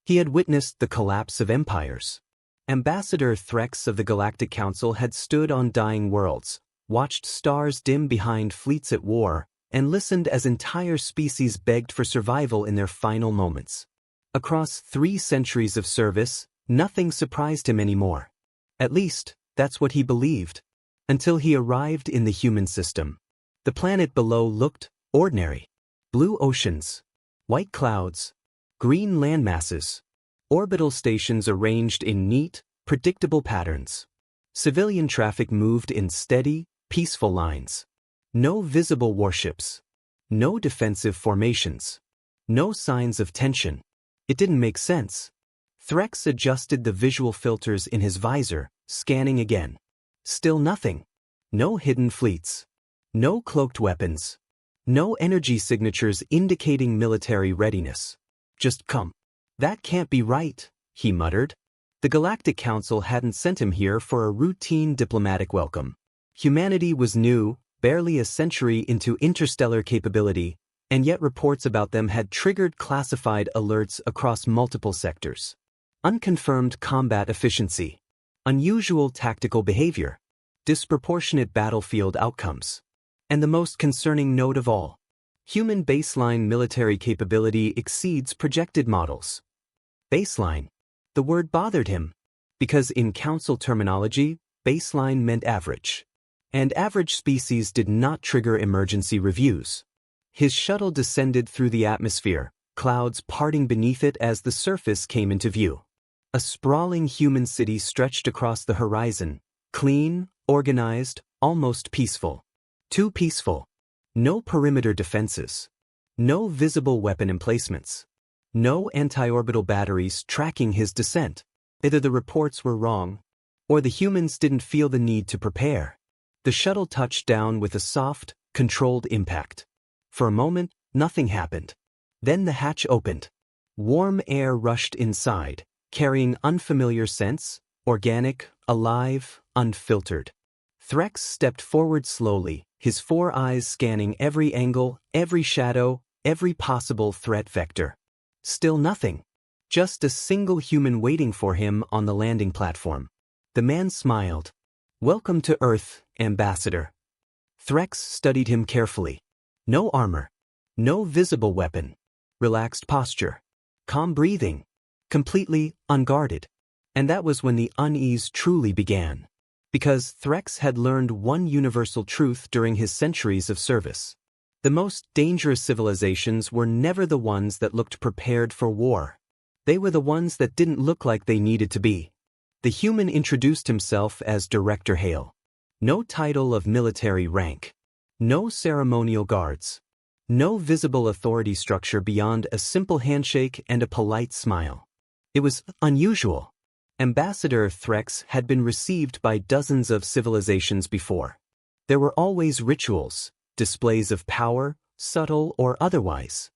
He had witnessed the collapse of empires. Ambassador Threx of the Galactic Council had stood on dying worlds, watched stars dim behind fleets at war, and listened as entire species begged for survival in their final moments. Across 3 centuries of service, nothing surprised him anymore. At least, that's what he believed. Until he arrived in the human system. The planet below looked ordinary. Blue oceans, white clouds, green landmasses, orbital stations arranged in neat, predictable patterns. Civilian traffic moved in steady, peaceful lines. No visible warships. No defensive formations. No signs of tension. It didn't make sense. Threx adjusted the visual filters in his visor, scanning again. Still nothing. No hidden fleets. No cloaked weapons. No energy signatures indicating military readiness. Just come. That can't be right, he muttered. The Galactic Council hadn't sent him here for a routine diplomatic welcome. Humanity was new, barely a century into interstellar capability, and yet reports about them had triggered classified alerts across multiple sectors. Unconfirmed combat efficiency. Unusual tactical behavior. Disproportionate battlefield outcomes. And the most concerning note of all. Human baseline military capability exceeds projected models. Baseline. The word bothered him, because in Council terminology, baseline meant average. And average species did not trigger emergency reviews. His shuttle descended through the atmosphere, clouds parting beneath it as the surface came into view. A sprawling human city stretched across the horizon, clean, organized, almost peaceful. Too peaceful. No perimeter defenses. No visible weapon emplacements. No anti-orbital batteries tracking his descent. Either the reports were wrong, or the humans didn't feel the need to prepare. The shuttle touched down with a soft, controlled impact. For a moment, nothing happened. Then the hatch opened. Warm air rushed inside, carrying unfamiliar scents, organic, alive, unfiltered. Threx stepped forward slowly, his 4 eyes scanning every angle, every shadow, every possible threat vector. Still nothing. Just a single human waiting for him on the landing platform. The man smiled. "Welcome to Earth, Ambassador." Threx studied him carefully. No armor. No visible weapon. Relaxed posture. Calm breathing. Completely unguarded. And that was when the unease truly began. Because Threx had learned one universal truth during his centuries of service. The most dangerous civilizations were never the ones that looked prepared for war. They were the ones that didn't look like they needed to be. The human introduced himself as Director Hale. No title of military rank. No ceremonial guards. No visible authority structure beyond a simple handshake and a polite smile. It was unusual. Ambassador Threx had been received by dozens of civilizations before. There were always rituals, displays of power, subtle or otherwise.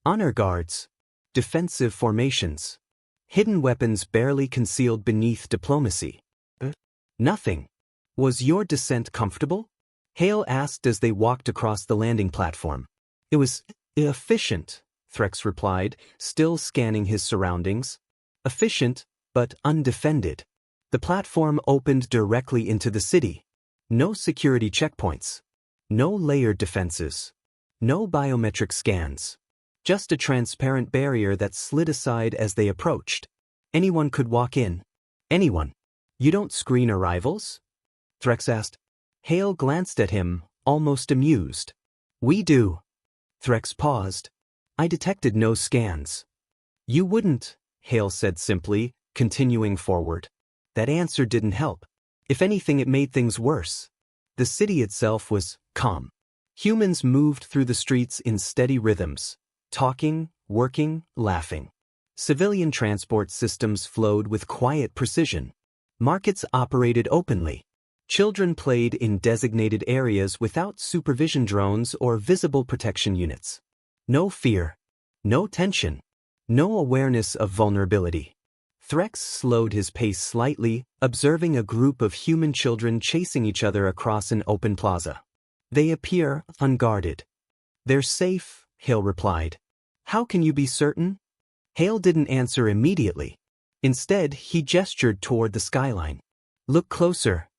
Honor guards. Defensive formations. Hidden weapons barely concealed beneath diplomacy. Nothing. Was your descent comfortable? Hale asked as they walked across the landing platform. It was efficient, Threx replied, still scanning his surroundings. Efficient, but undefended. The platform opened directly into the city. No security checkpoints. No layered defenses. No biometric scans. Just a transparent barrier that slid aside as they approached. Anyone could walk in. Anyone. You don't screen arrivals? Threx asked. Hale glanced at him, almost amused. We do. Threx paused. I detected no scans. You wouldn't, Hale said simply, continuing forward. That answer didn't help. If anything, it made things worse. The city itself was calm. Humans moved through the streets in steady rhythms, talking, working, laughing. Civilian transport systems flowed with quiet precision. Markets operated openly. Children played in designated areas without supervision drones or visible protection units. No fear. No tension. No awareness of vulnerability. Threx slowed his pace slightly, observing a group of human children chasing each other across an open plaza. They appear unguarded. They're safe, Hale replied. How can you be certain? Hale didn't answer immediately. Instead, he gestured toward the skyline. Look closer.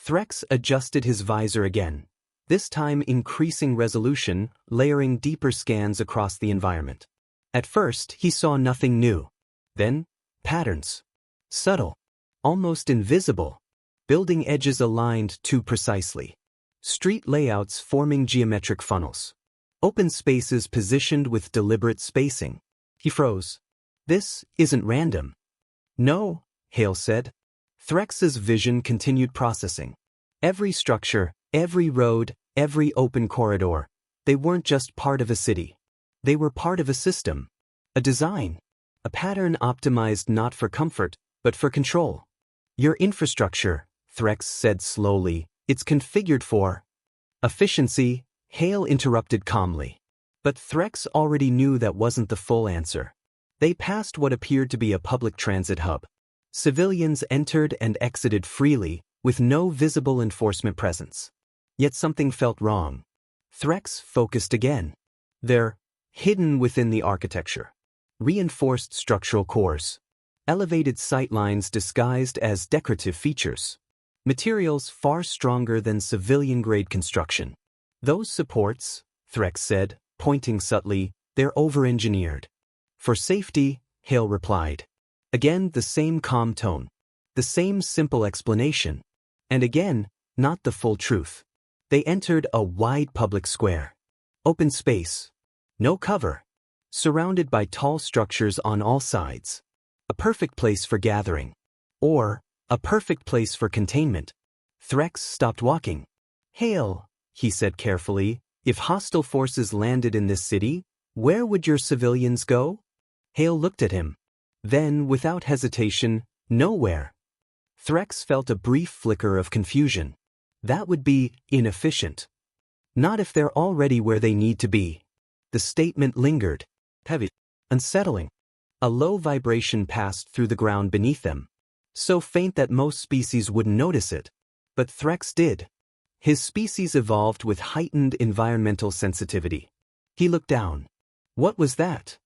Threx adjusted his visor again, this time increasing resolution, layering deeper scans across the environment. At first, he saw nothing new. Then, patterns. Subtle. Almost invisible. Building edges aligned too precisely. Street layouts forming geometric funnels. Open spaces positioned with deliberate spacing. He froze. This isn't random. No, Hale said. Threx's vision continued processing. Every structure, every road, every open corridor, they weren't just part of a city. They were part of a system. A design. A pattern optimized not for comfort, but for control. Your infrastructure, Threx said slowly, it's configured for efficiency, Hale interrupted calmly. But Threx already knew that wasn't the full answer. They passed what appeared to be a public transit hub. Civilians entered and exited freely, with no visible enforcement presence. Yet something felt wrong. Threx focused again. They're hidden within the architecture. Reinforced structural cores. Elevated sightlines disguised as decorative features. Materials far stronger than civilian-grade construction. Those supports, Threx said, pointing subtly, they're over-engineered. For safety, Hale replied. Again, the same calm tone. The same simple explanation. And again, not the full truth. They entered a wide public square. Open space. No cover. Surrounded by tall structures on all sides. A perfect place for gathering. Or, a perfect place for containment. Threx stopped walking. Hale, he said carefully, if hostile forces landed in this city, where would your civilians go? Hale looked at him. Then, without hesitation, nowhere. Threx felt a brief flicker of confusion. That would be inefficient. Not if they're already where they need to be. The statement lingered. Heavy. Unsettling. A low vibration passed through the ground beneath them. So faint that most species wouldn't notice it. But Threx did. His species evolved with heightened environmental sensitivity. He looked down. What was that?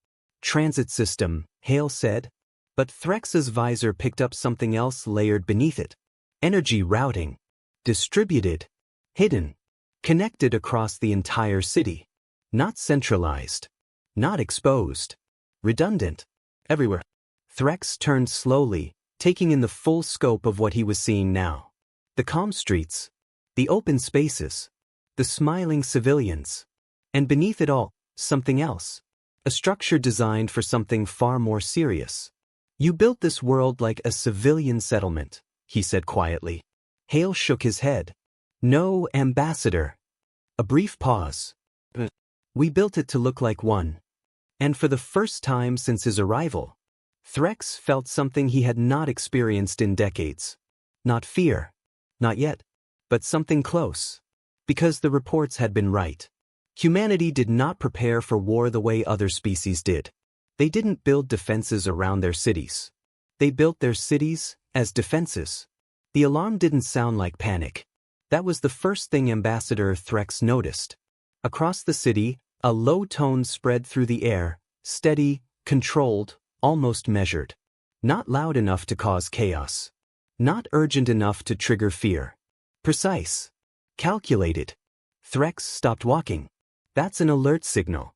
Transit system, Hale said. But Threx's visor picked up something else layered beneath it. Energy routing. Distributed. Hidden. Connected across the entire city. Not centralized. Not exposed. Redundant. Everywhere. Threx turned slowly, taking in the full scope of what he was seeing now. The calm streets. The open spaces. The smiling civilians. And beneath it all, something else. A structure designed for something far more serious. You built this world like a civilian settlement, he said quietly. Hale shook his head. No, Ambassador. A brief pause. We built it to look like one. And for the first time since his arrival, Threx felt something he had not experienced in decades. Not fear. Not yet. But something close. Because the reports had been right. Humanity did not prepare for war the way other species did. They didn't build defenses around their cities. They built their cities as defenses. The alarm didn't sound like panic. That was the first thing Ambassador Threx noticed. Across the city, a low tone spread through the air, steady, controlled, almost measured. Not loud enough to cause chaos. Not urgent enough to trigger fear. Precise. Calculated. Threx stopped walking. That's an alert signal.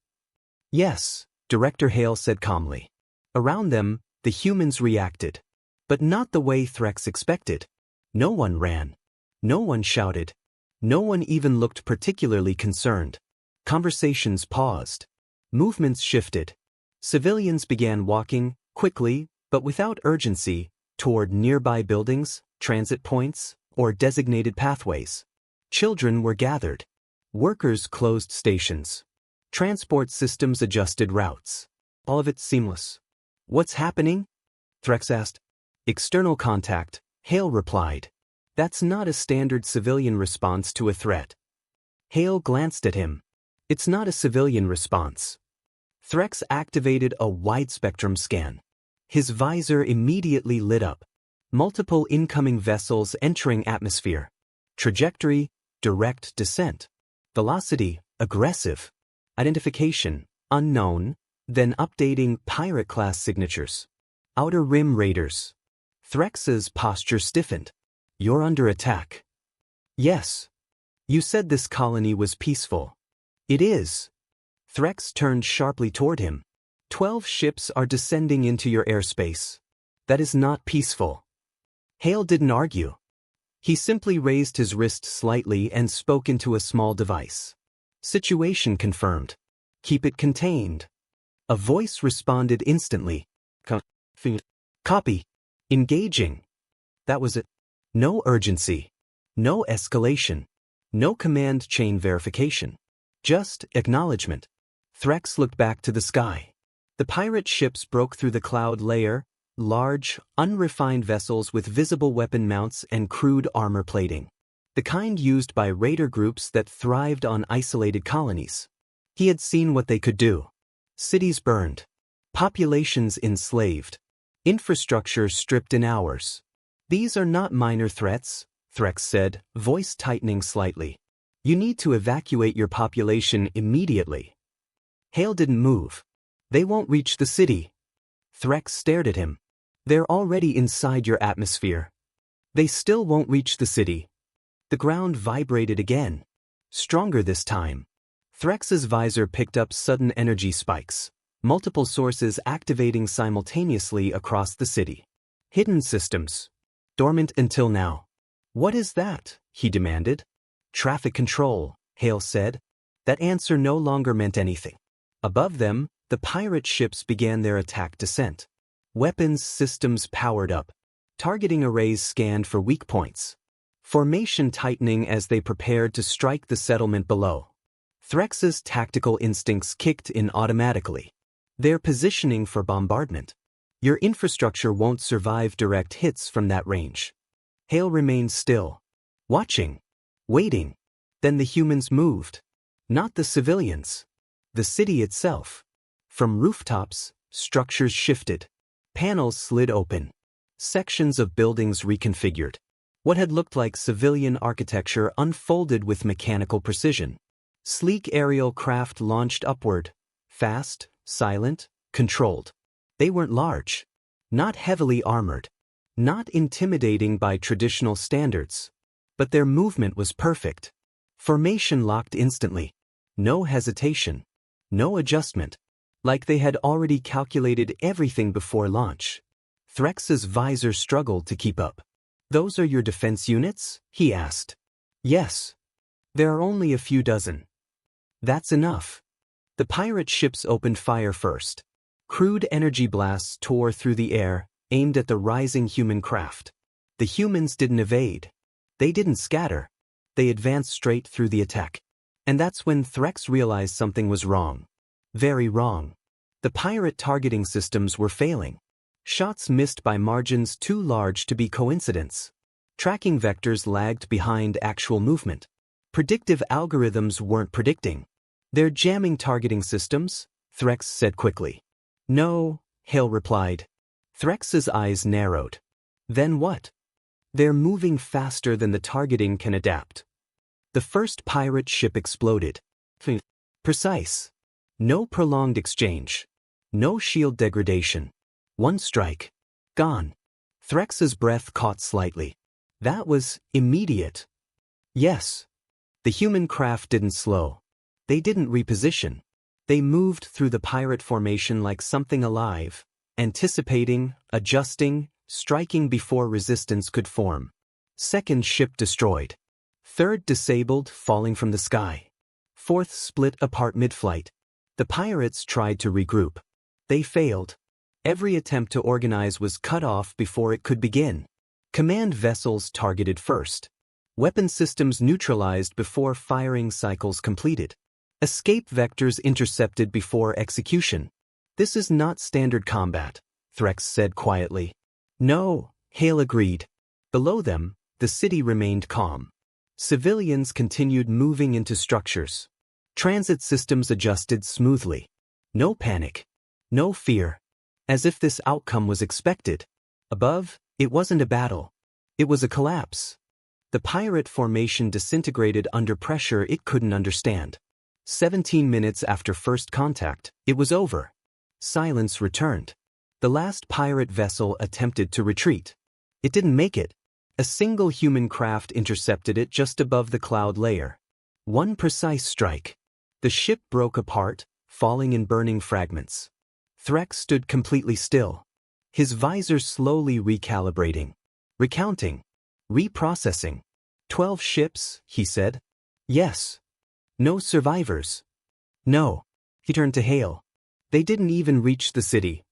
Yes, Director Hale said calmly. Around them, the humans reacted. But not the way Threx expected. No one ran. No one shouted. No one even looked particularly concerned. Conversations paused. Movements shifted. Civilians began walking, quickly, but without urgency, toward nearby buildings, transit points, or designated pathways. Children were gathered. Workers closed stations. Transport systems adjusted routes. All of it seamless. What's happening? Threx asked. External contact, Hale replied. That's not a standard civilian response to a threat. Hale glanced at him. It's not a civilian response. Threx activated a wide-spectrum scan. His visor immediately lit up. Multiple incoming vessels entering atmosphere. Trajectory, direct descent. Velocity, aggressive. Identification, unknown. then updating pirate class signatures. Outer Rim Raiders. Threx's posture stiffened. You're under attack. Yes. You said this colony was peaceful. It is. Threx turned sharply toward him. 12 ships are descending into your airspace. That is not peaceful. Hale didn't argue. He simply raised his wrist slightly and spoke into a small device. Situation confirmed. Keep it contained. A voice responded instantly. Copy. Engaging. That was it. No urgency. No escalation. No command chain verification. Just acknowledgement. Threx looked back to the sky. The pirate ships broke through the cloud layer, large, unrefined vessels with visible weapon mounts and crude armor plating. The kind used by raider groups that thrived on isolated colonies. He had seen what they could do. Cities burned. Populations enslaved. Infrastructure stripped in hours. These are not minor threats, Threx said, voice tightening slightly. You need to evacuate your population immediately. Hale didn't move. They won't reach the city. Threx stared at him. They're already inside your atmosphere. They still won't reach the city. The ground vibrated again. Stronger this time. Threx's visor picked up sudden energy spikes. Multiple sources activating simultaneously across the city. Hidden systems. Dormant until now. What is that? He demanded. Traffic control, Hale said. That answer no longer meant anything. Above them, the pirate ships began their attack descent. Weapons systems powered up. Targeting arrays scanned for weak points. Formation tightening as they prepared to strike the settlement below. Threx's tactical instincts kicked in automatically. They're positioning for bombardment. Your infrastructure won't survive direct hits from that range. Hale remained still. Watching. Waiting. Then the humans moved. Not the civilians. The city itself. From rooftops, structures shifted. Panels slid open. Sections of buildings reconfigured. What had looked like civilian architecture unfolded with mechanical precision. Sleek aerial craft launched upward. Fast, silent, controlled. They weren't large. Not heavily armored. Not intimidating by traditional standards. But their movement was perfect. Formation locked instantly. No hesitation. No adjustment. Like they had already calculated everything before launch. Threx's visor struggled to keep up. Those are your defense units? He asked. Yes. There are only a few dozen. That's enough. The pirate ships opened fire first. Crude energy blasts tore through the air, aimed at the rising human craft. The humans didn't evade. They didn't scatter. They advanced straight through the attack. And that's when Threx realized something was wrong. Very wrong. The pirate targeting systems were failing. Shots missed by margins too large to be coincidence. Tracking vectors lagged behind actual movement. Predictive algorithms weren't predicting. They're jamming targeting systems, Threx said quickly. No, Hale replied. Threx's eyes narrowed. Then what? They're moving faster than the targeting can adapt. The first pirate ship exploded. Precise. No prolonged exchange. No shield degradation. One strike. Gone. Threx's breath caught slightly. That was immediate. Yes. The human craft didn't slow. They didn't reposition. They moved through the pirate formation like something alive, anticipating, adjusting, striking before resistance could form. Second ship destroyed. Third disabled, falling from the sky. Fourth split apart mid-flight. The pirates tried to regroup. They failed. Every attempt to organize was cut off before it could begin. Command vessels targeted first. Weapon systems neutralized before firing cycles completed. Escape vectors intercepted before execution. This is not standard combat, Threx said quietly. No, Hale agreed. Below them, the city remained calm. Civilians continued moving into structures. Transit systems adjusted smoothly. No panic. No fear. As if this outcome was expected. Above, it wasn't a battle. It was a collapse. The pirate formation disintegrated under pressure it couldn't understand. 17 minutes after first contact, it was over. Silence returned. The last pirate vessel attempted to retreat. It didn't make it. A single human craft intercepted it just above the cloud layer. One precise strike. The ship broke apart, falling in burning fragments. Threx stood completely still. His visor slowly recalibrating. Recounting. Reprocessing. 12 ships, he said. Yes. No survivors. No. He turned to Hale. They didn't even reach the city.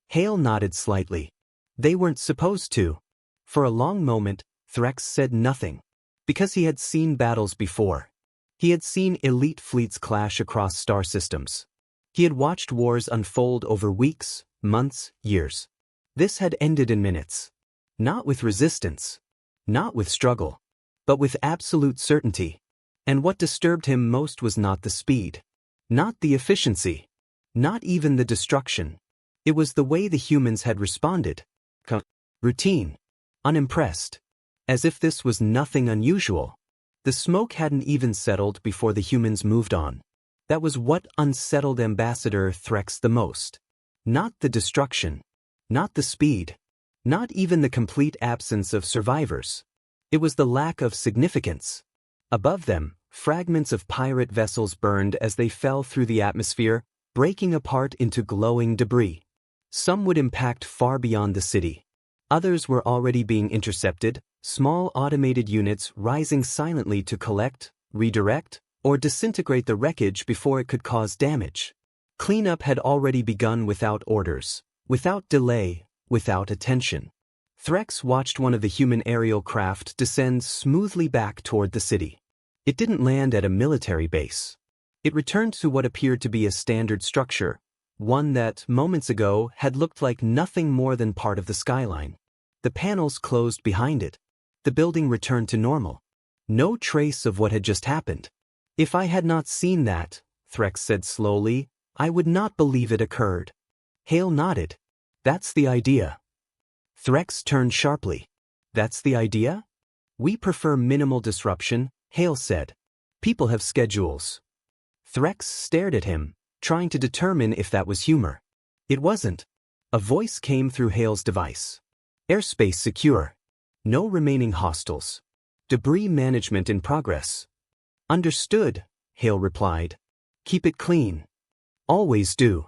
Hale nodded slightly. They weren't supposed to. For a long moment, Threx said nothing. Because he had seen battles before. He had seen elite fleets clash across star systems. He had watched wars unfold over weeks, months, years. This had ended in minutes. Not with resistance. Not with struggle. But with absolute certainty. And what disturbed him most was not the speed. Not the efficiency. Not even the destruction. It was the way the humans had responded. Routine. Unimpressed. As if this was nothing unusual. The smoke hadn't even settled before the humans moved on. That was what unsettled Ambassador Threx the most. Not the destruction. Not the speed. Not even the complete absence of survivors. It was the lack of significance. Above them, fragments of pirate vessels burned as they fell through the atmosphere, breaking apart into glowing debris. Some would impact far beyond the city. Others were already being intercepted, small automated units rising silently to collect, redirect, or disintegrate the wreckage before it could cause damage. Cleanup had already begun without orders, without delay, without attention. Threx watched one of the human aerial craft descend smoothly back toward the city. It didn't land at a military base. It returned to what appeared to be a standard structure, one that, moments ago, had looked like nothing more than part of the skyline. The panels closed behind it. The building returned to normal. No trace of what had just happened. If I had not seen that, Threx said slowly, I would not believe it occurred. Hale nodded. That's the idea. Threx turned sharply. That's the idea? We prefer minimal disruption, Hale said. People have schedules. Threx stared at him, trying to determine if that was humor. It wasn't. A voice came through Hale's device. Airspace secure. No remaining hostiles. Debris management in progress. Understood, Hale replied. Keep it clean. Always do.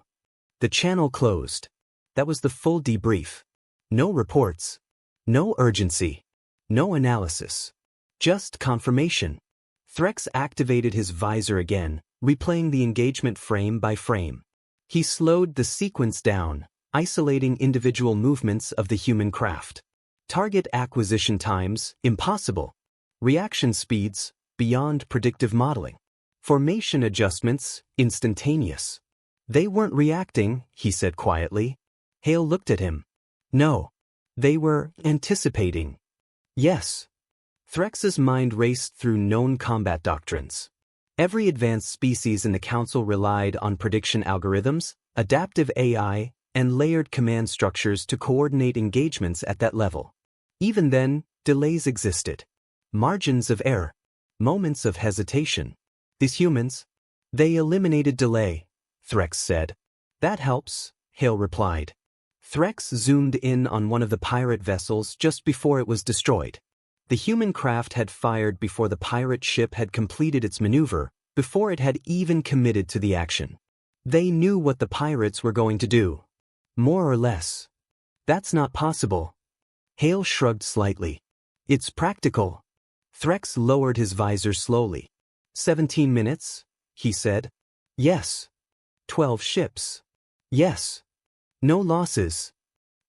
The channel closed. That was the full debrief. No reports. No urgency. No analysis. Just confirmation. Threx activated his visor again, replaying the engagement frame by frame. He slowed the sequence down, isolating individual movements of the human craft. Target acquisition times, impossible. Reaction speeds, beyond predictive modeling. Formation adjustments, instantaneous. They weren't reacting, he said quietly. Hale looked at him. No. They were anticipating. Yes. Threx's mind raced through known combat doctrines. Every advanced species in the Council relied on prediction algorithms, adaptive AI, and layered command structures to coordinate engagements at that level. Even then, delays existed. Margins of error. Moments of hesitation. These humans, they eliminated delay, Threx said. That helps, Hale replied. Threx zoomed in on one of the pirate vessels just before it was destroyed. The human craft had fired before the pirate ship had completed its maneuver, before it had even committed to the action. They knew what the pirates were going to do. More or less. That's not possible. Hale shrugged slightly. It's practical. Threx lowered his visor slowly. 17 minutes, he said. Yes. 12 ships. Yes. No losses.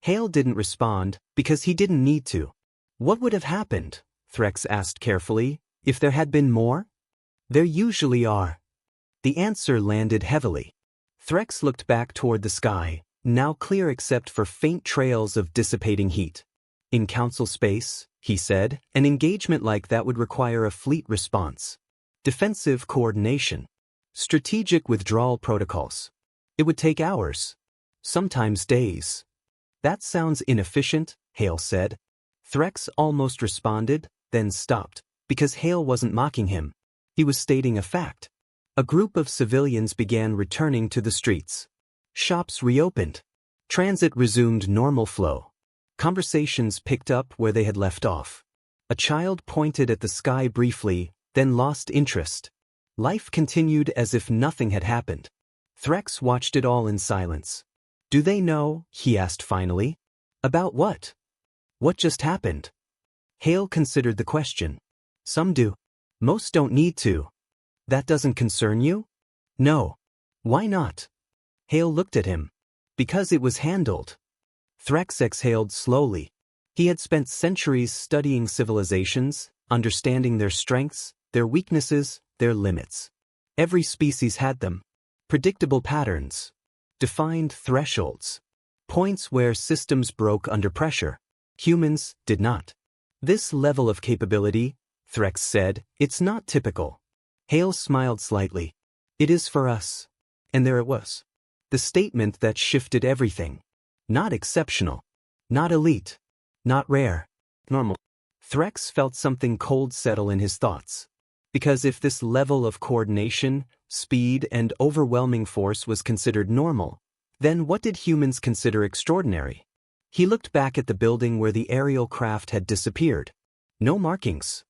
Hale didn't respond, because he didn't need to. What would have happened, Threx asked carefully, if there had been more? There usually are. The answer landed heavily. Threx looked back toward the sky, now clear except for faint trails of dissipating heat. In Council space, he said, an engagement like that would require a fleet response. Defensive coordination. Strategic withdrawal protocols. It would take hours. Sometimes days. That sounds inefficient, Hale said. Threx almost responded, then stopped, because Hale wasn't mocking him. He was stating a fact. A group of civilians began returning to the streets. Shops reopened. Transit resumed normal flow. Conversations picked up where they had left off. A child pointed at the sky briefly, then lost interest. Life continued as if nothing had happened. Threx watched it all in silence. "Do they know?" he asked finally. "About what? What just happened?" Hale considered the question. "Some do. Most don't need to." "That doesn't concern you?" "No." "Why not?" Hale looked at him. "Because it was handled." Threx exhaled slowly. He had spent centuries studying civilizations, understanding their strengths, their weaknesses, their limits. Every species had them. Predictable patterns. Defined thresholds. Points where systems broke under pressure. Humans did not. "This level of capability," Threx said, "it's not typical." Hale smiled slightly. "It is for us." And there it was. The statement that shifted everything. Not exceptional. Not elite. Not rare. Normal. Threx felt something cold settle in his thoughts. Because if this level of coordination, speed, and overwhelming force was considered normal, then what did humans consider extraordinary? He looked back at the building where the aerial craft had disappeared. No markings.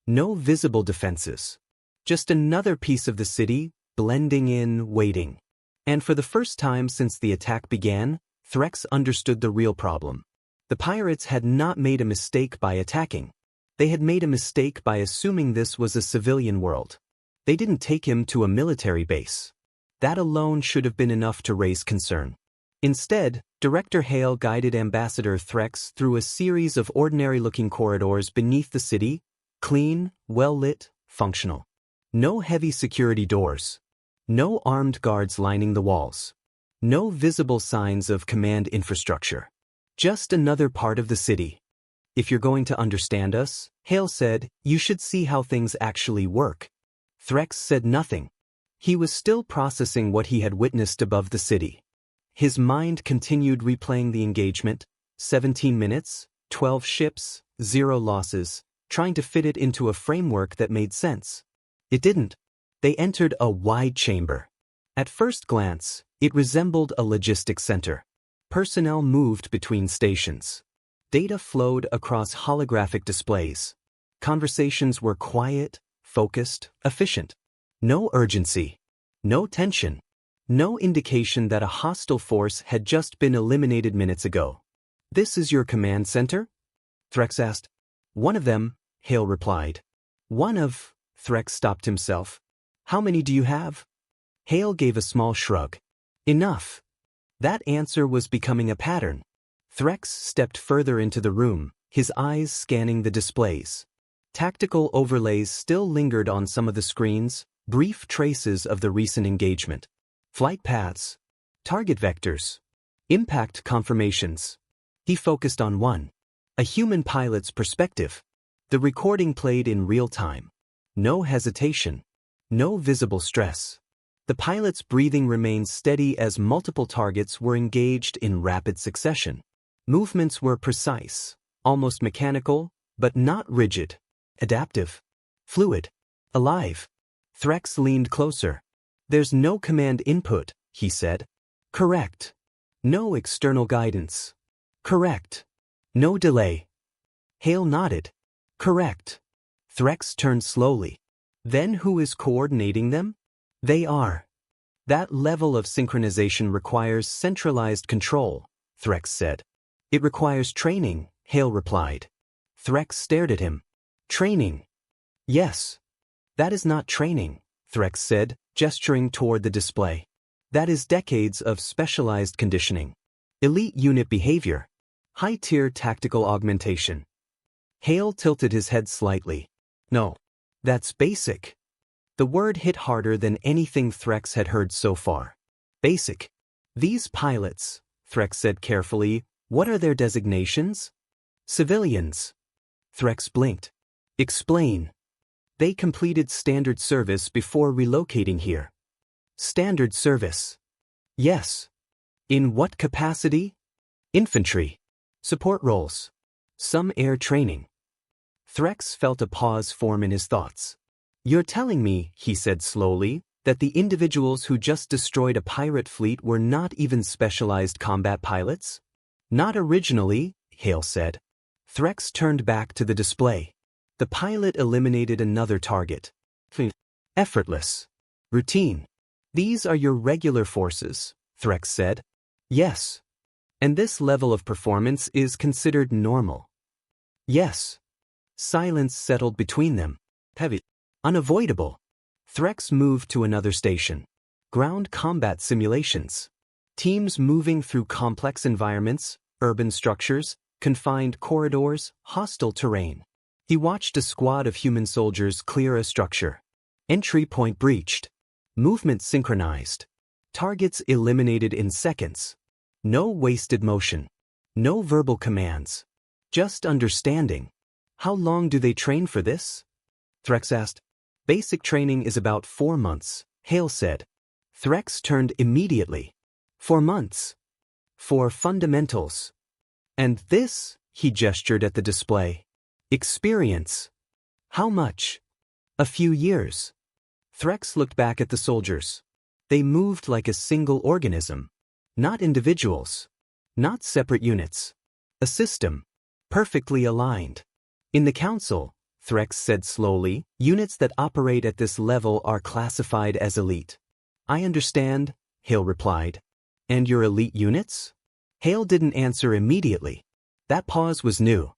No visible defenses. Just another piece of the city, blending in, waiting. And for the first time since the attack began, Threx understood the real problem. The pirates had not made a mistake by attacking. They had made a mistake by assuming this was a civilian world. They didn't take him to a military base. That alone should have been enough to raise concern. Instead, Director Hale guided Ambassador Threx through a series of ordinary-looking corridors beneath the city, clean, well-lit, functional. No heavy security doors. No armed guards lining the walls. No visible signs of command infrastructure. Just another part of the city. "If you're going to understand us," Hale said, "you should see how things actually work." Threx said nothing. He was still processing what he had witnessed above the city. His mind continued replaying the engagement, 17 minutes, 12 ships, 0 losses, trying to fit it into a framework that made sense. It didn't. They entered a wide chamber. At first glance, it resembled a logistics center. Personnel moved between stations. Data flowed across holographic displays. Conversations were quiet, focused, efficient. No urgency. No tension. No indication that a hostile force had just been eliminated minutes ago. "This is your command center?" Threx asked. "One of them," Hale replied. "One of..." Threx stopped himself. "How many do you have?" Hale gave a small shrug. "Enough." That answer was becoming a pattern. Threx stepped further into the room, his eyes scanning the displays. Tactical overlays still lingered on some of the screens, brief traces of the recent engagement. Flight paths. Target vectors. Impact confirmations. He focused on one. A human pilot's perspective. The recording played in real time. No hesitation. No visible stress. The pilot's breathing remained steady as multiple targets were engaged in rapid succession. Movements were precise, almost mechanical, but not rigid. Adaptive. Fluid. Alive. Threx leaned closer. "There's no command input," he said. "Correct." "No external guidance." "Correct." "No delay." Hale nodded. "Correct." Threx turned slowly. "Then who is coordinating them?" "They are." "That level of synchronization requires centralized control," Threx said. "It requires training," Hale replied. Threx stared at him. "Training?" "Yes." "That is not training," Threx said, gesturing toward the display. "That is decades of specialized conditioning. Elite unit behavior. High-tier tactical augmentation." Hale tilted his head slightly. "No. That's basic." The word hit harder than anything Threx had heard so far. Basic. "These pilots," Threx said carefully, "what are their designations?" "Civilians." Threx blinked. "Explain." "They completed standard service before relocating here." "Standard service?" "Yes." "In what capacity?" "Infantry. Support roles. Some air training." Threx felt a pause form in his thoughts. "You're telling me," he said slowly, That the individuals who just destroyed a pirate fleet were not even specialized combat pilots? Not originally, Hale said. Threx turned back to the display. The pilot eliminated another target. Effortless. Routine. These are your regular forces, Threx said. Yes. And this level of performance is considered normal. Yes. Silence settled between them. Heavy. Unavoidable. Threx moved to another station. Ground combat simulations. Teams moving through complex environments, urban structures, confined corridors, hostile terrain. He watched a squad of human soldiers clear a structure. Entry point breached. Movement synchronized. Targets eliminated in seconds. No wasted motion. No verbal commands. Just understanding. How long do they train for this? Threx asked. Basic training is about 4 months, Hale said. Threx turned immediately. 4 months. For fundamentals. And this, he gestured at the display. Experience. How much? A few years. Threx looked back at the soldiers. They moved like a single organism. Not individuals. Not separate units. A system. Perfectly aligned. In the council, Threx said slowly, units that operate at this level are classified as elite. I understand, Hale replied. And your elite units? Hale didn't answer immediately. That pause was new.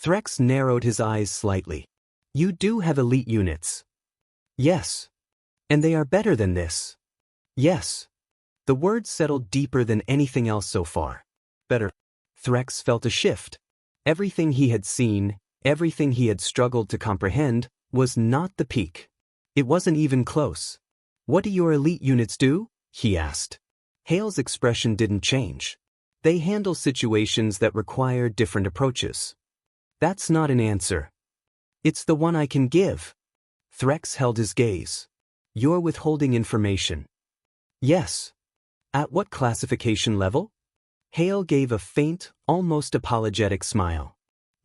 Threx narrowed his eyes slightly. You do have elite units. Yes. And they are better than this. Yes. The words settled deeper than anything else so far. Better. Threx felt a shift. Everything he had seen, everything he had struggled to comprehend, was not the peak. It wasn't even close. What do your elite units do? He asked. Hale's expression didn't change. They handle situations that require different approaches. That's not an answer. It's the one I can give. Threx held his gaze. You're withholding information. Yes. At what classification level? Hale gave a faint, almost apologetic smile.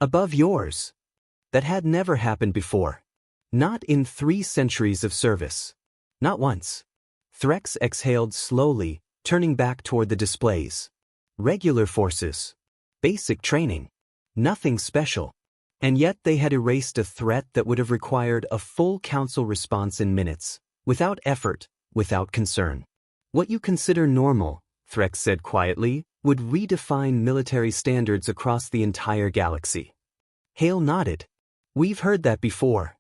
Above yours. That had never happened before. Not in 3 centuries of service. Not once. Threx exhaled slowly, turning back toward the displays. Regular forces. Basic training. Nothing special. And yet they had erased a threat that would have required a full council response in minutes, without effort, without concern. What you consider normal, Threx said quietly, would redefine military standards across the entire galaxy. Hale nodded. We've heard that before.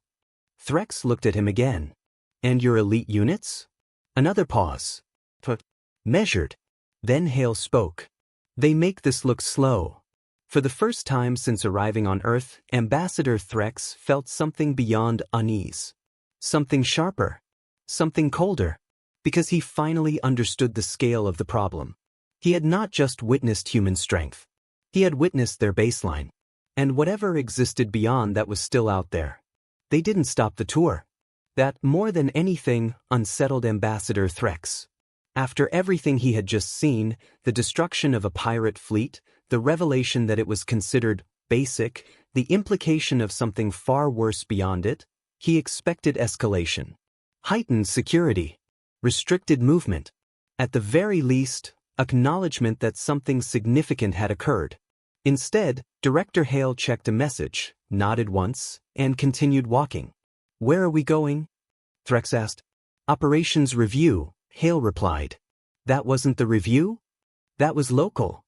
Threx looked at him again. And your elite units? Another pause. Measured. Then Hale spoke. They make this look slow. For the first time since arriving on Earth, Ambassador Threx felt something beyond unease. Something sharper. Something colder. Because he finally understood the scale of the problem. He had not just witnessed human strength. He had witnessed their baseline. And whatever existed beyond that was still out there. They didn't stop the tour. That, more than anything, unsettled Ambassador Threx. After everything he had just seen, the destruction of a pirate fleet, the revelation that it was considered basic, the implication of something far worse beyond it, he expected escalation. Heightened security. Restricted movement. At the very least, acknowledgement that something significant had occurred. Instead, Director Hale checked a message, nodded once, and continued walking. Where are we going? Threx asked. Operations review, Hale replied. That wasn't the review? That was local.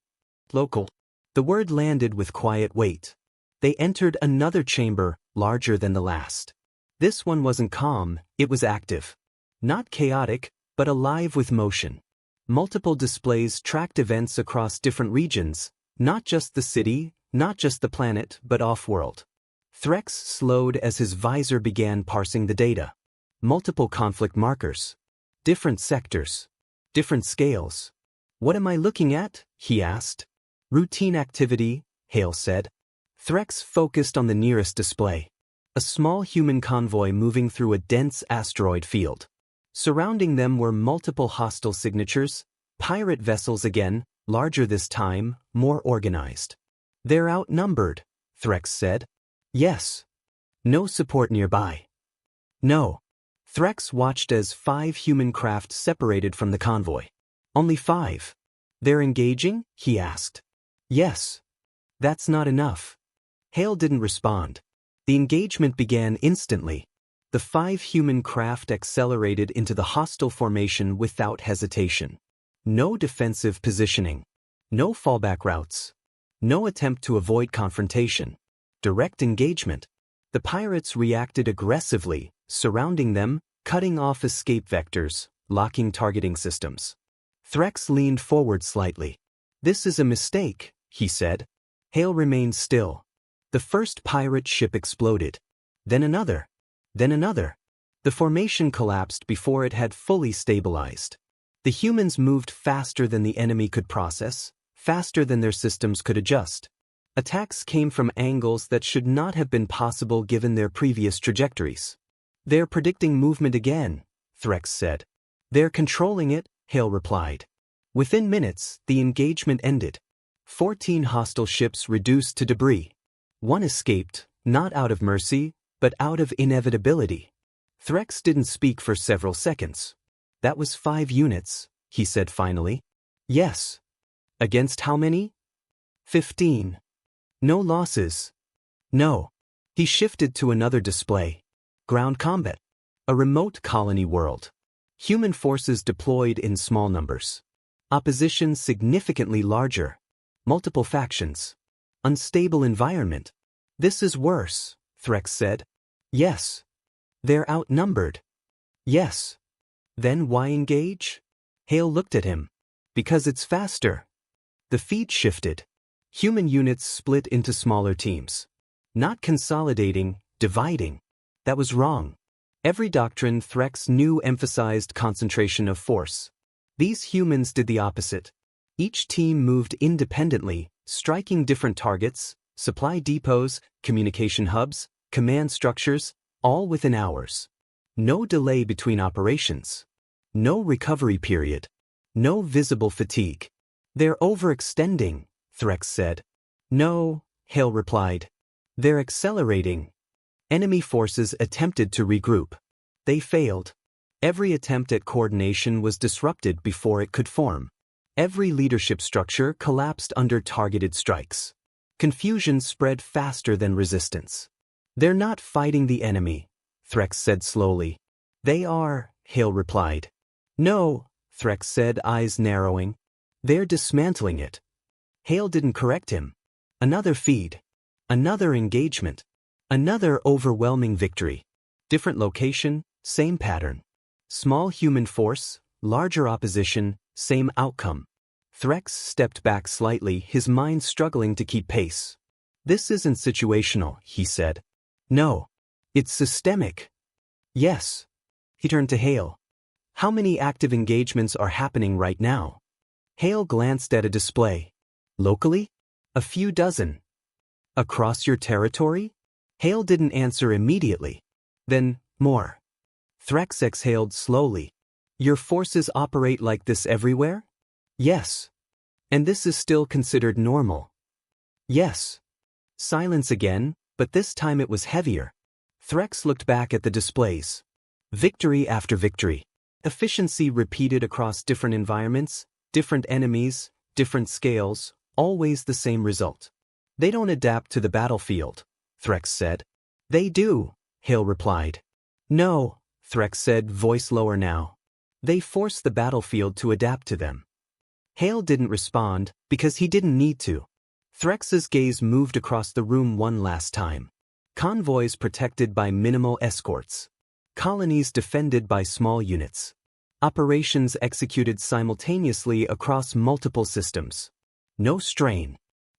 Local. The word landed with quiet weight. They entered another chamber, larger than the last. This one wasn't calm, it was active. Not chaotic, but alive with motion. Multiple displays tracked events across different regions, not just the city, not just the planet, but off-world. Threx slowed as his visor began parsing the data. Multiple conflict markers. Different sectors. Different scales. What am I looking at? He asked. Routine activity, Hale said. Threx focused on the nearest display. A small human convoy moving through a dense asteroid field. Surrounding them were multiple hostile signatures, pirate vessels again, larger this time, more organized. They're outnumbered, Threx said. Yes. No support nearby. No. Threx watched as 5 human craft separated from the convoy. Only 5. They're engaging? He asked. Yes. That's not enough. Hale didn't respond. The engagement began instantly. The 5 human craft accelerated into the hostile formation without hesitation. No defensive positioning. No fallback routes. No attempt to avoid confrontation. Direct engagement. The pirates reacted aggressively, surrounding them, cutting off escape vectors, locking targeting systems. Threx leaned forward slightly. This is a mistake, he said. Hale remained still. The first pirate ship exploded. Then another. Then another. The formation collapsed before it had fully stabilized. The humans moved faster than the enemy could process, faster than their systems could adjust. Attacks came from angles that should not have been possible given their previous trajectories. They're predicting movement again, Threx said. They're controlling it, Hale replied. Within minutes, the engagement ended. 14 hostile ships reduced to debris. 1 escaped, not out of mercy, but out of inevitability. Threx didn't speak for several seconds. That was 5 units, he said finally. Yes. Against how many? 15. No losses. No. He shifted to another display. Ground combat. A remote colony world. Human forces deployed in small numbers. Opposition significantly larger. Multiple factions. Unstable environment. This is worse, Threx said. Yes. They're outnumbered. Yes. Then why engage? Hale looked at him. Because it's faster. The feed shifted. Human units split into smaller teams. Not consolidating, dividing. That was wrong. Every doctrine Threx knew emphasized concentration of force. These humans did the opposite. Each team moved independently, striking different targets, supply depots, communication hubs, command structures, all within hours. No delay between operations. No recovery period. No visible fatigue. They're overextending, Threx said. No, Hale replied. They're accelerating. Enemy forces attempted to regroup. They failed. Every attempt at coordination was disrupted before it could form. Every leadership structure collapsed under targeted strikes. Confusion spread faster than resistance. They're not fighting the enemy, Threx said slowly. They are, Hale replied. No, Threx said, eyes narrowing. They're dismantling it. Hale didn't correct him. Another feed. Another engagement. Another overwhelming victory. Different location, same pattern. Small human force, larger opposition, same outcome. Threx stepped back slightly, his mind struggling to keep pace. This isn't situational, he said. No. It's systemic. Yes. He turned to Hale. How many active engagements are happening right now? Hale glanced at a display. Locally? A few dozen. Across your territory? Hale didn't answer immediately. Then, more. Threx exhaled slowly. Your forces operate like this everywhere? Yes. And this is still considered normal? Yes. Silence again, but this time it was heavier. Threx looked back at the displays. Victory after victory. Efficiency repeated across different environments, different enemies, different scales, always the same result. They don't adapt to the battlefield, Threx said. They do, Hale replied. No, Threx said, voice lower now. They force the battlefield to adapt to them. Hale didn't respond, because he didn't need to. Threx's gaze moved across the room one last time. Convoys protected by minimal escorts. Colonies defended by small units. Operations executed simultaneously across multiple systems. No strain.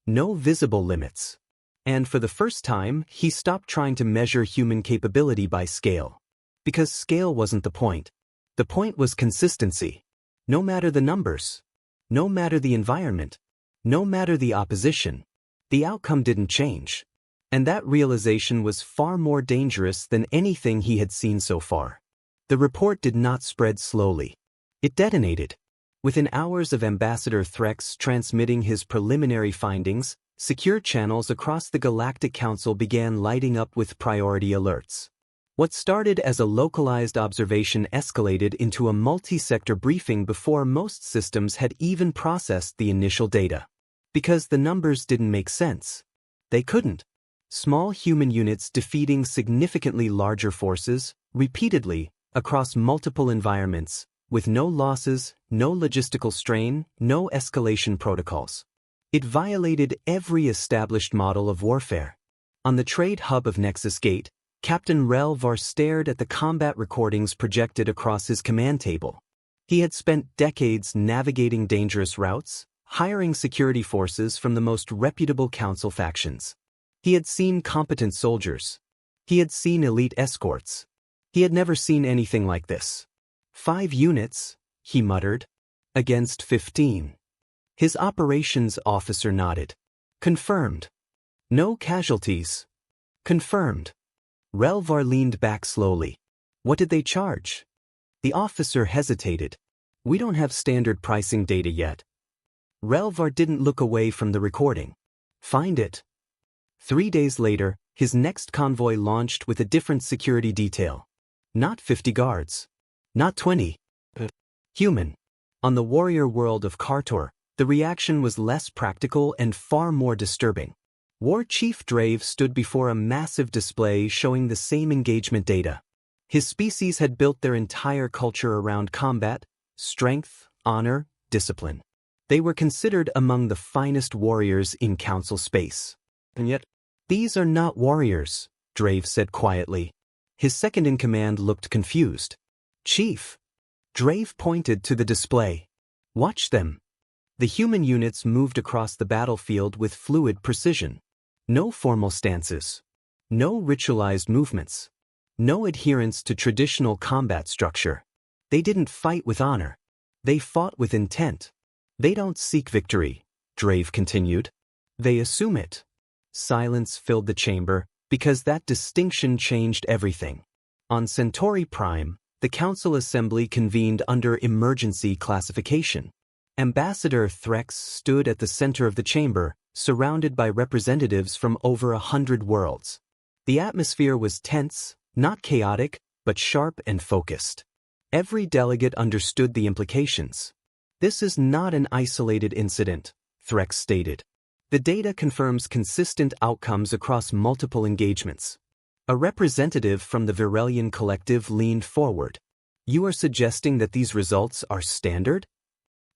No visible limits. And for the first time, he stopped trying to measure human capability by scale. Because scale wasn't the point. The point was consistency. No matter the numbers. No matter the environment. No matter the opposition. The outcome didn't change. And that realization was far more dangerous than anything he had seen so far. The report did not spread slowly. It detonated. Within hours of Ambassador Threx transmitting his preliminary findings, secure channels across the Galactic Council began lighting up with priority alerts. What started as a localized observation escalated into a multi-sector briefing before most systems had even processed the initial data. Because the numbers didn't make sense. They couldn't. Small human units defeating significantly larger forces, repeatedly, across multiple environments, with no losses, no logistical strain, no escalation protocols. It violated every established model of warfare. On the trade hub of Nexus Gate, Captain Relvar stared at the combat recordings projected across his command table. He had spent decades navigating dangerous routes, hiring security forces from the most reputable council factions. He had seen competent soldiers. He had seen elite escorts. He had never seen anything like this. 5 units, he muttered, against 15. His operations officer nodded. Confirmed. No casualties. Confirmed. Relvar leaned back slowly. What did they charge? The officer hesitated. We don't have standard pricing data yet. Relvar didn't look away from the recording. Find it. 3 days later, his next convoy launched with a different security detail. Not 50 guards. Not 20. Human. On the warrior world of Kartor, the reaction was less practical and far more disturbing. War Chief Drave stood before a massive display showing the same engagement data. His species had built their entire culture around combat, strength, honor, discipline. They were considered among the finest warriors in council space. And yet, these are not warriors, Drave said quietly. His second-in-command looked confused. Chief. Drave pointed to the display. Watch them. The human units moved across the battlefield with fluid precision. No formal stances. No ritualized movements. No adherence to traditional combat structure. They didn't fight with honor. They fought with intent. They don't seek victory, Drave continued. They assume it. Silence filled the chamber, because that distinction changed everything. On Centauri Prime, the Council Assembly convened under emergency classification. Ambassador Threx stood at the center of the chamber, surrounded by representatives from over 100 worlds. The atmosphere was tense, not chaotic, but sharp and focused. Every delegate understood the implications. This is not an isolated incident, Threx stated. The data confirms consistent outcomes across multiple engagements. A representative from the Virelian Collective leaned forward. You are suggesting that these results are standard?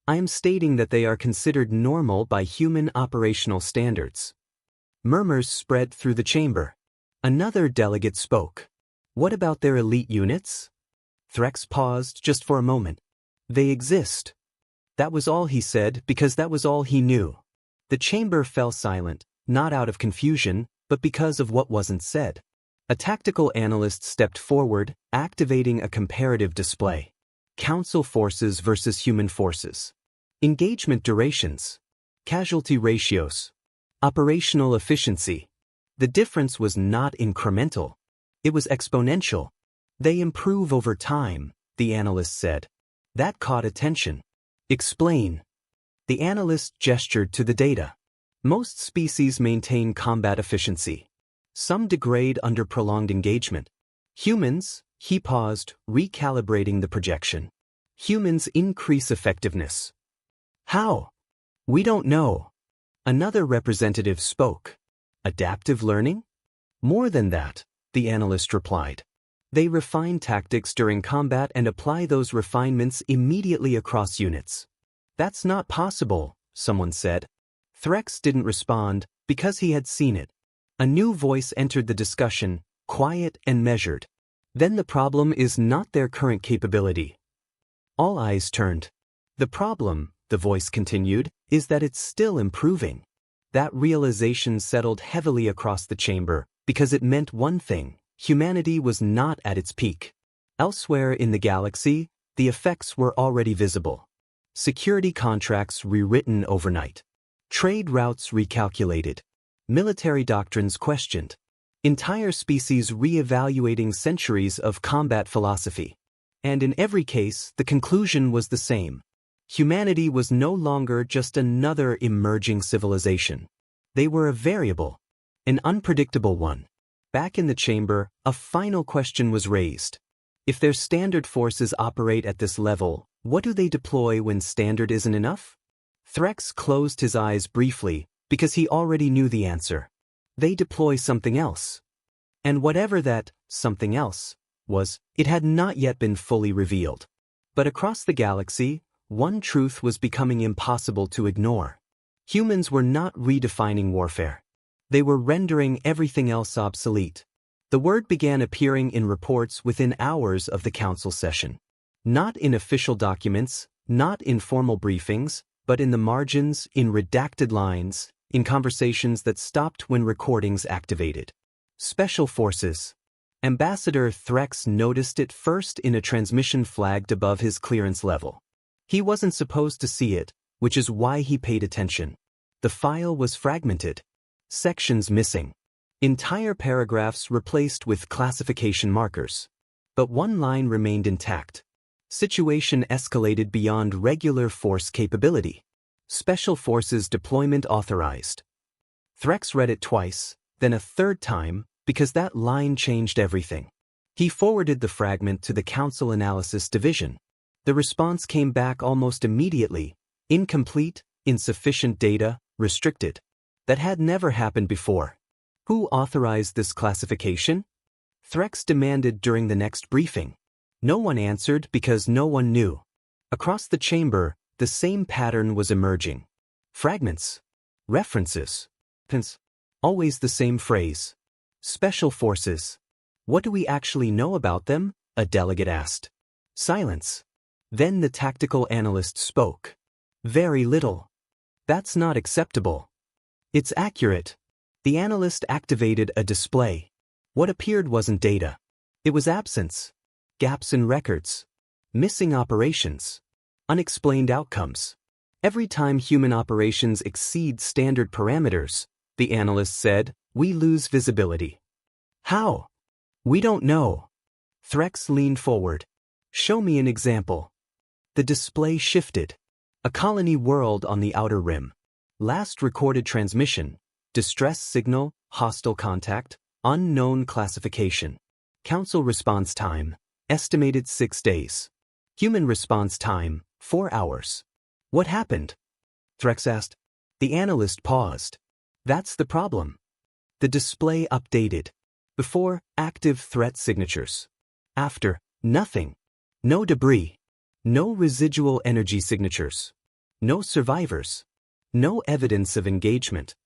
I am stating that they are considered normal by human operational standards. Murmurs spread through the chamber. Another delegate spoke. What about their elite units? Threx paused just for a moment. They exist. That was all he said because that was all he knew. The chamber fell silent, not out of confusion, but because of what wasn't said. A tactical analyst stepped forward, activating a comparative display. Council forces versus human forces. Engagement durations. Casualty ratios. Operational efficiency. The difference was not incremental. It was exponential. They improve over time, the analyst said. That caught attention. Explain. The analyst gestured to the data. Most species maintain combat efficiency. Some degrade under prolonged engagement. Humans, he paused, recalibrating the projection. Humans increase effectiveness. How? We don't know. Another representative spoke. Adaptive learning? More than that, the analyst replied. They refine tactics during combat and apply those refinements immediately across units. That's not possible, someone said. Threx didn't respond because he had seen it. A new voice entered the discussion, quiet and measured. Then the problem is not their current capability. All eyes turned. The problem, the voice continued, is that it's still improving. That realization settled heavily across the chamber because it meant one thing: humanity was not at its peak. Elsewhere in the galaxy, the effects were already visible. Security contracts rewritten overnight. Trade routes recalculated. Military doctrines questioned. Entire species re-evaluating centuries of combat philosophy. And in every case, the conclusion was the same. Humanity was no longer just another emerging civilization. They were a variable, an unpredictable one. Back in the chamber, a final question was raised. If their standard forces operate at this level, what do they deploy when standard isn't enough? Threx closed his eyes briefly, because he already knew the answer. They deploy something else. And whatever that something else was, it had not yet been fully revealed. But across the galaxy, one truth was becoming impossible to ignore. Humans were not redefining warfare. They were rendering everything else obsolete. The word began appearing in reports within hours of the council session. Not in official documents, not in formal briefings, but in the margins, in redacted lines, in conversations that stopped when recordings activated. Special Forces. Ambassador Threx noticed it first in a transmission flagged above his clearance level. He wasn't supposed to see it, which is why he paid attention. The file was fragmented. Sections missing. Entire paragraphs replaced with classification markers. But one line remained intact. Situation escalated beyond regular force capability. Special Forces deployment authorized. Threx read it twice, then a third time, because that line changed everything. He forwarded the fragment to the Council Analysis Division. The response came back almost immediately: incomplete, insufficient data, restricted. That had never happened before. Who authorized this classification? Threx demanded during the next briefing. No one answered because no one knew. Across the chamber, the same pattern was emerging. Fragments. References. Always the same phrase. Special Forces. What do we actually know about them? A delegate asked. Silence. Then the tactical analyst spoke. Very little. That's not acceptable. It's accurate. The analyst activated a display. What appeared wasn't data. It was absence. Gaps in records. Missing operations. Unexplained outcomes. Every time human operations exceed standard parameters, the analyst said, we lose visibility. How? We don't know. Threx leaned forward. Show me an example. The display shifted. A colony world on the outer rim. Last recorded transmission. Distress signal, hostile contact, unknown classification. Council response time, estimated 6 days. Human response time, 4 hours. What happened? Threx asked. The analyst paused. That's the problem. The display updated. Before, active threat signatures. After, nothing. No debris. No residual energy signatures. No survivors. No evidence of engagement.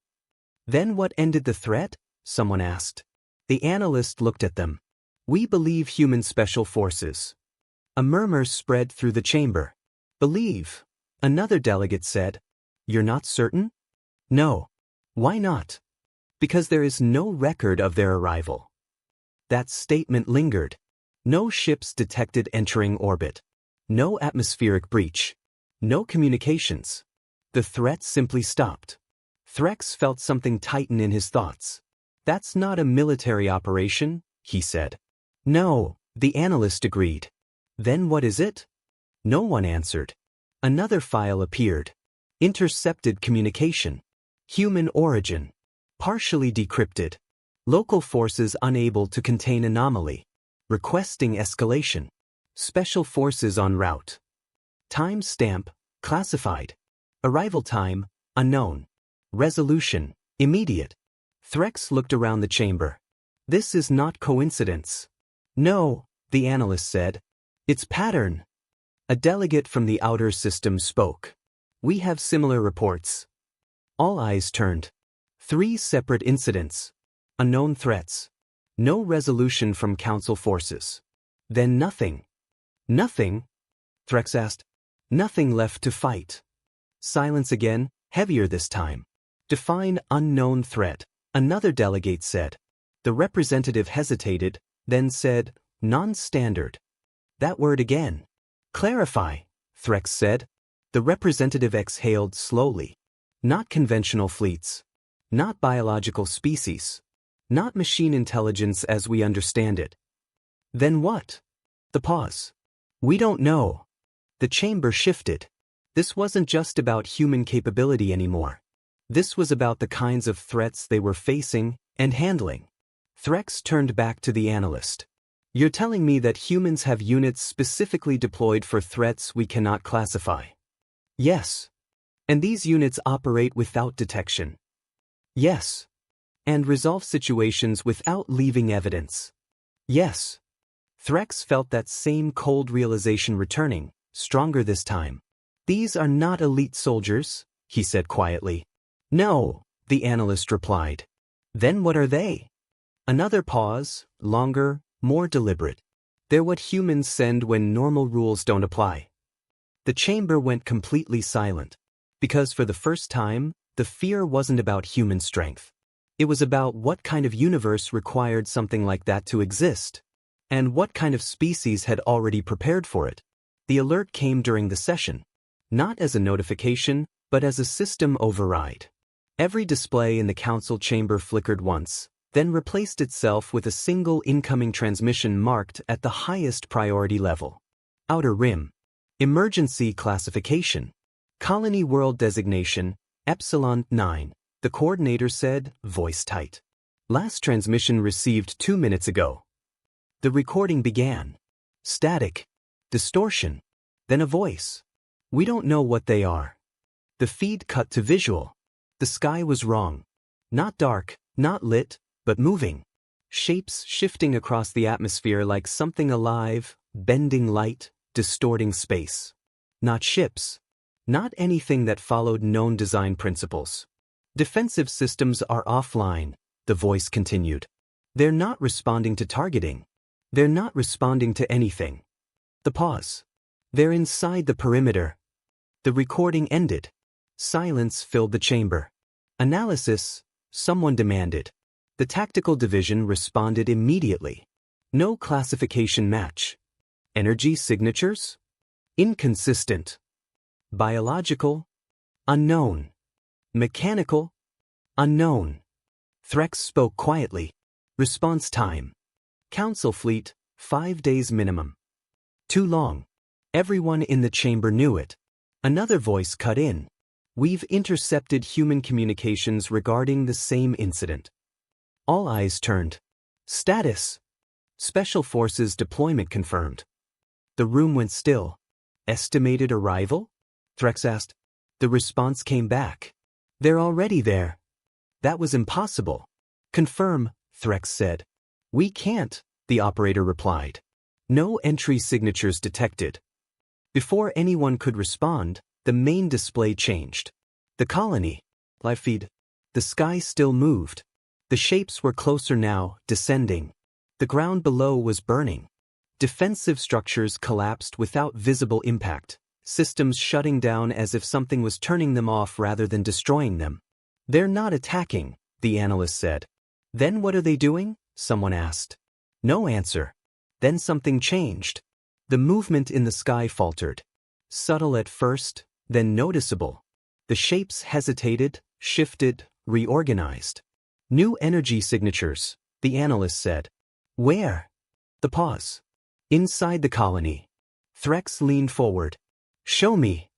Then what ended the threat? Someone asked. The analyst looked at them. We believe human special forces. A murmur spread through the chamber. Believe. Another delegate said. You're not certain? No. Why not? Because there is no record of their arrival. That statement lingered. No ships detected entering orbit. No atmospheric breach. No communications. The threat simply stopped. Threx felt something tighten in his thoughts. That's not a military operation, he said. No, the analyst agreed. Then what is it? No one answered. Another file appeared. Intercepted communication. Human origin. Partially decrypted. Local forces unable to contain anomaly. Requesting escalation. Special forces en route. Time stamp, classified. Arrival time, unknown. Resolution, immediate. Threx looked around the chamber. This is not coincidence. No, the analyst said. It's pattern. A delegate from the outer system spoke. We have similar reports. All eyes turned. 3 separate incidents. Unknown threats. No resolution from council forces. Then nothing. Nothing? Threx asked. Nothing left to fight. Silence again, heavier this time. Define unknown threat, another delegate said. The representative hesitated, then said, non-standard. That word again. Clarify, Threx said. The representative exhaled slowly. Not conventional fleets. Not biological species. Not machine intelligence as we understand it. Then what? The pause. We don't know. The chamber shifted. This wasn't just about human capability anymore. This was about the kinds of threats they were facing and handling. Threx turned back to the analyst. You're telling me that humans have units specifically deployed for threats we cannot classify? Yes. And these units operate without detection? Yes. And resolve situations without leaving evidence? Yes. Threx felt that same cold realization returning, stronger this time. These are not elite soldiers, he said quietly. No, the analyst replied. Then what are they? Another pause, longer, more deliberate. They're what humans send when normal rules don't apply. The chamber went completely silent, because for the first time, the fear wasn't about human strength. It was about what kind of universe required something like that to exist, and what kind of species had already prepared for it. The alert came during the session, not as a notification, but as a system override. Every display in the council chamber flickered once, then replaced itself with a single incoming transmission marked at the highest priority level. Outer Rim. Emergency Classification. Colony World Designation, Epsilon 9, the coordinator said, voice tight. Last transmission received 2 minutes ago. The recording began. Static. Distortion. Then a voice. We don't know what they are. The feed cut to visual. The sky was wrong. Not dark, not lit, but moving. Shapes shifting across the atmosphere like something alive, bending light, distorting space. Not ships. Not anything that followed known design principles. Defensive systems are offline, the voice continued. They're not responding to targeting. They're not responding to anything. The pause. They're inside the perimeter. The recording ended. Silence filled the chamber. Analysis, someone demanded. The tactical division responded immediately. No classification match. Energy signatures? Inconsistent. Biological? Unknown. Mechanical? Unknown. Threx spoke quietly. Response time. Council fleet, 5 days minimum. Too long. Everyone in the chamber knew it. Another voice cut in. We've intercepted human communications regarding the same incident. All eyes turned. Status. Special Forces deployment confirmed. The room went still. Estimated arrival? Threx asked. The response came back. They're already there. That was impossible. Confirm, Threx said. We can't, the operator replied. No entry signatures detected. Before anyone could respond, the main display changed. The colony. Live feed. The sky still moved. The shapes were closer now, descending. The ground below was burning. Defensive structures collapsed without visible impact, systems shutting down as if something was turning them off rather than destroying them. They're not attacking, the analyst said. Then what are they doing? Someone asked. No answer. Then something changed. The movement in the sky faltered. Subtle at first, then noticeable. The shapes hesitated, shifted, reorganized. New energy signatures, the analyst said. Where? The pause. Inside the colony. Threx leaned forward. Show me.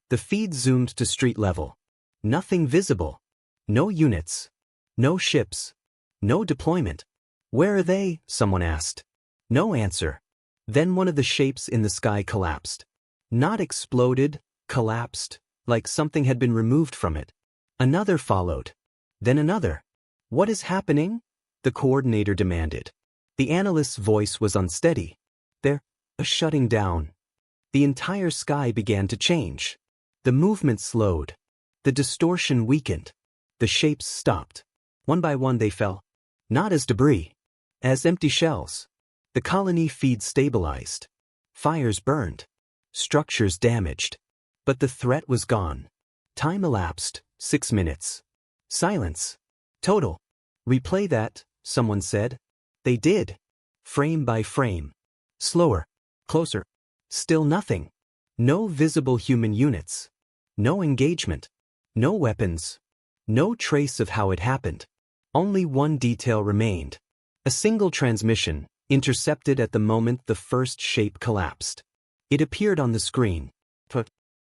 The feed zoomed to street level. Nothing visible. No units. No ships. No deployment. Where are they? Someone asked. No answer. Then one of the shapes in the sky collapsed. Not exploded, collapsed, like something had been removed from it. Another followed. Then another. What is happening? The coordinator demanded. The analyst's voice was unsteady. They're shutting down. The entire sky began to change. The movement slowed. The distortion weakened. The shapes stopped. One by one they fell. Not as debris. As empty shells. The colony feed stabilized. Fires burned. Structures damaged. But the threat was gone. Time elapsed, 6 minutes. Silence. Total. Replay that, someone said. They did. Frame by frame. Slower. Closer. Still nothing. No visible human units. No engagement. No weapons. No trace of how it happened. Only one detail remained. A single transmission, intercepted at the moment the first shape collapsed. It appeared on the screen.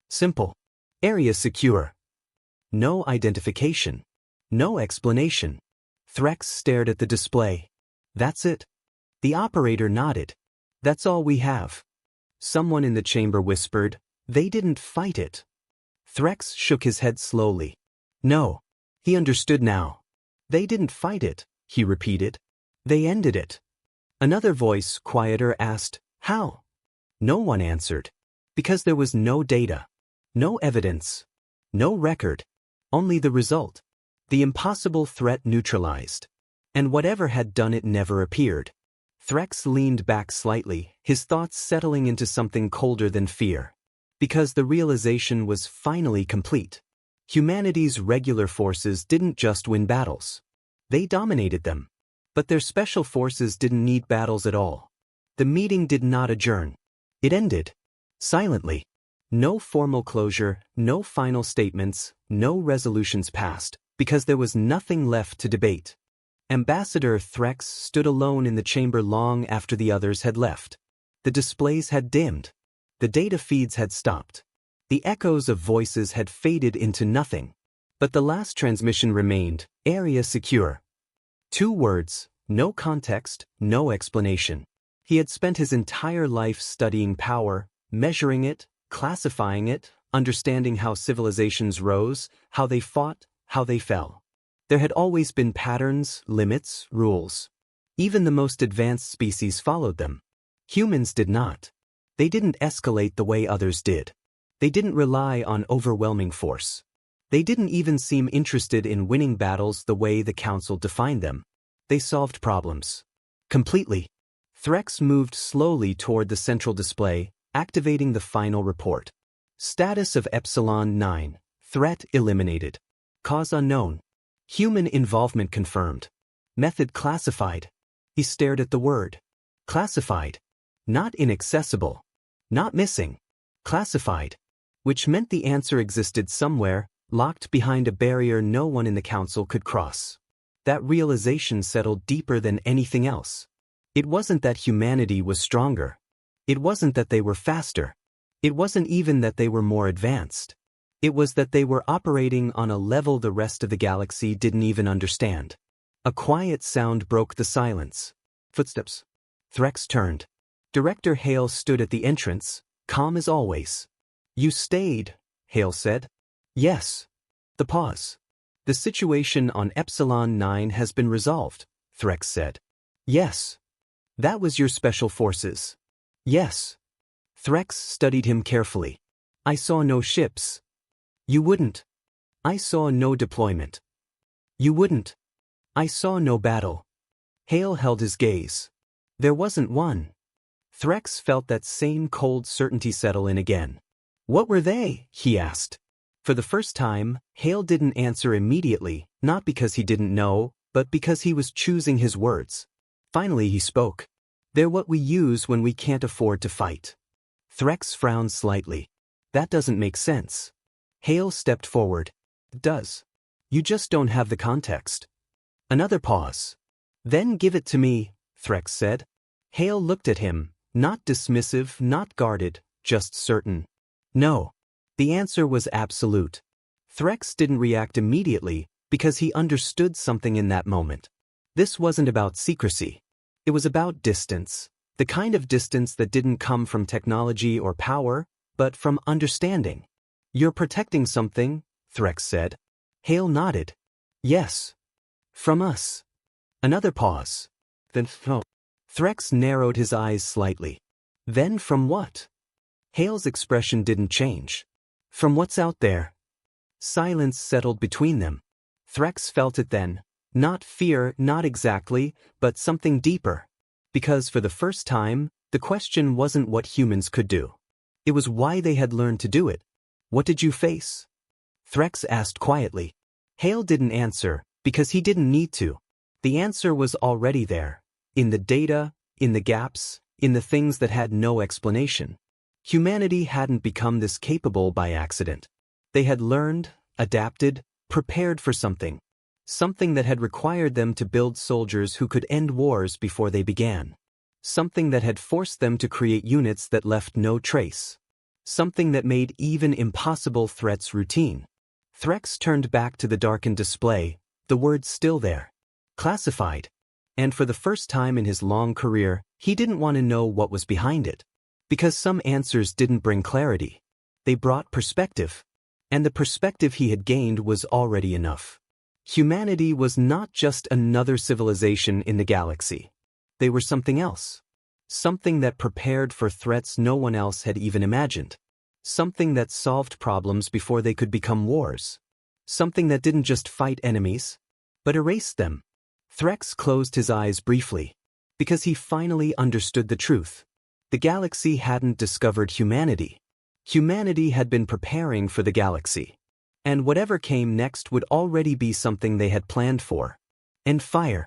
Simple. Area secure. No identification. No explanation. Threx stared at the display. That's it. The operator nodded. That's all we have. Someone in the chamber whispered, they didn't fight it. Threx shook his head slowly. No. He understood now. They didn't fight it, he repeated. They ended it. Another voice, quieter, asked, how? No one answered. Because there was no data. No evidence. No record. Only the result. The impossible threat neutralized. And whatever had done it never appeared. Threx leaned back slightly, his thoughts settling into something colder than fear. Because the realization was finally complete. Humanity's regular forces didn't just win battles. They dominated them. But their special forces didn't need battles at all. The meeting did not adjourn. It ended. Silently. No formal closure, no final statements, no resolutions passed, because there was nothing left to debate. Ambassador Threx stood alone in the chamber long after the others had left. The displays had dimmed. The data feeds had stopped. The echoes of voices had faded into nothing. But the last transmission remained, area secure. 2 words, no context, no explanation. He had spent his entire life studying power, measuring it, classifying it, understanding how civilizations rose, how they fought, how they fell. There had always been patterns, limits, rules. Even the most advanced species followed them. Humans did not. They didn't escalate the way others did. They didn't rely on overwhelming force. They didn't even seem interested in winning battles the way the Council defined them. They solved problems. Completely. Threx moved slowly toward the central display, activating the final report. Status of Epsilon 9. Threat eliminated. Cause unknown. Human involvement confirmed. Method classified. He stared at the word. Classified. Not inaccessible. Not missing. Classified. Which meant the answer existed somewhere, locked behind a barrier no one in the Council could cross. That realization settled deeper than anything else. It wasn't that humanity was stronger. It wasn't that they were faster. It wasn't even that they were more advanced. It was that they were operating on a level the rest of the galaxy didn't even understand. A quiet sound broke the silence. Footsteps. Threx turned. Director Hale stood at the entrance, calm as always. You stayed, Hale said. Yes. The pause. The situation on Epsilon 9 has been resolved, Threx said. Yes. That was your special forces. Yes. Threx studied him carefully. I saw no ships. You wouldn't. I saw no deployment. You wouldn't. I saw no battle. Hale held his gaze. There wasn't one. Threx felt that same cold certainty settle in again. What were they? He asked. For the first time, Hale didn't answer immediately, not because he didn't know, but because he was choosing his words. Finally he spoke. They're what we use when we can't afford to fight. Threx frowned slightly. That doesn't make sense. Hale stepped forward. It does. You just don't have the context. Another pause. Then give it to me, Threx said. Hale looked at him, not dismissive, not guarded, just certain. No. The answer was absolute. Threx didn't react immediately because he understood something in that moment. This wasn't about secrecy. It was about distance. The kind of distance that didn't come from technology or power, but from understanding. You're protecting something, Threx said. Hale nodded. Yes. From us. Another pause. Then no. Threx narrowed his eyes slightly. Then from what? Hale's expression didn't change. From what's out there. Silence settled between them. Threx felt it then. Not fear, not exactly, but something deeper. Because for the first time, the question wasn't what humans could do. It was why they had learned to do it. What did you face? Threx asked quietly. Hale didn't answer, because he didn't need to. The answer was already there. In the data, in the gaps, in the things that had no explanation. Humanity hadn't become this capable by accident. They had learned, adapted, prepared for something. Something that had required them to build soldiers who could end wars before they began. Something that had forced them to create units that left no trace. Something that made even impossible threats routine. Threx turned back to the darkened display, the words still there. Classified. And for the first time in his long career, he didn't want to know what was behind it. Because some answers didn't bring clarity. They brought perspective. And the perspective he had gained was already enough. Humanity was not just another civilization in the galaxy. They were something else. Something that prepared for threats no one else had even imagined. Something that solved problems before they could become wars. Something that didn't just fight enemies, but erased them. Threx closed his eyes briefly, because he finally understood the truth. The galaxy hadn't discovered humanity. Humanity had been preparing for the galaxy. And whatever came next would already be something they had planned for. And fire.